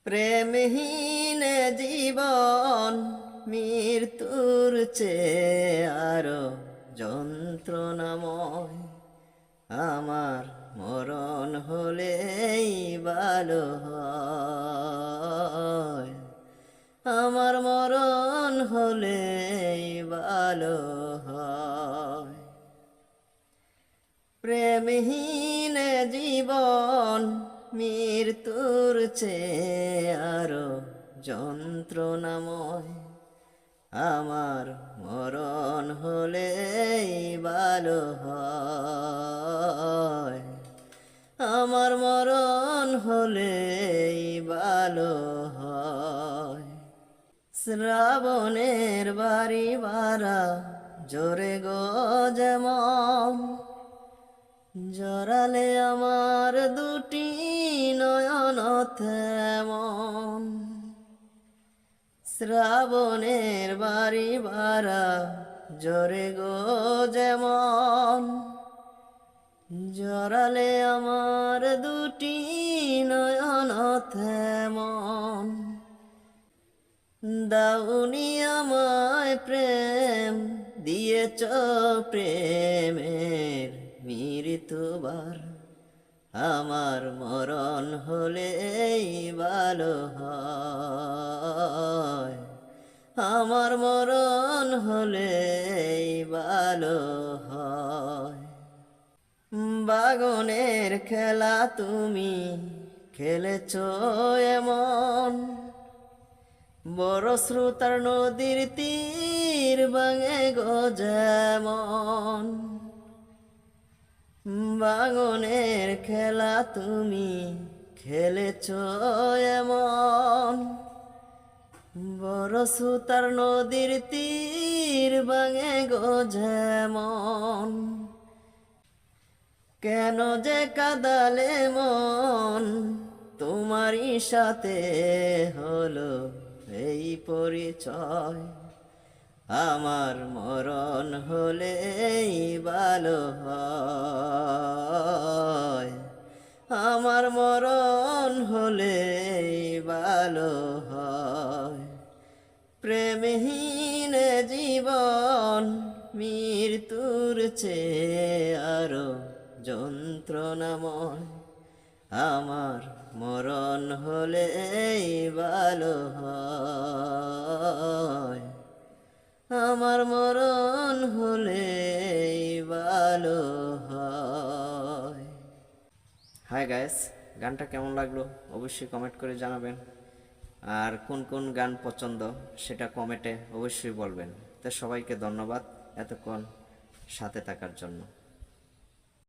প্রেমহীন জীবন মৃত্যুর চেয়ে আরো যন্ত্রণাময়। আমার মরণ হলেই ভালো হয়, আমার মরণ হলেই ভালো হয়। প্রেমহীন জীবন মৃত্যুর চেয়ে আরো যন্ত্রণাময়। আমার মরণ হলেই ভালো হয়, আমার মরণ হলেই ভালো হয়। শ্রাবণের বাড়ি বারা জোরে গো যেমন, জড়ালে আমার দুটি নয়ন তেমন। শ্রাবণের বাড়ি বারা জোরে গো যেমন, জড়ালে আমার দুটি নয়ন তেমন। দাউনি আমায় প্রেম দিয়েছ প্রেমের মৃত্যুবার। আমার মরণ হলেই ভালো হয়, আমার মরণ হলেই ভালো হয়। বাগনের খেলা তুমি খেলেছ এমন, বড় শ্রোতার নদীর তীর ভাঙে গো যেমন। বাগনের খেলা তুমি খেলেছ এমন, বড় শ্রোতার নদীর তীর ভাঙে গো যেমন। কেন যে কাঁদালে মন তোমারই সাথে হলো এই পরিচয়। আমার মরণ হলেই ভালো হয়, আমার মরণ হলেই ভালো হয়। প্রেমহীন জীবন মৃত্যুর চেয়ে আরো যন্ত্রণাময়। আমার মরণ হলেই ভালো হয়, আমার মরণ হলেই ভালো হয়। হাই গাইস, গানটা কেমন লাগলো অবশ্যই কমেন্ট করে জানাবেন। আর কোন কোন গান পছন্দ সেটা কমেন্টে অবশ্যই বলবেন। তো সবাইকে ধন্যবাদ এতক্ষণ সাথে থাকার জন্য।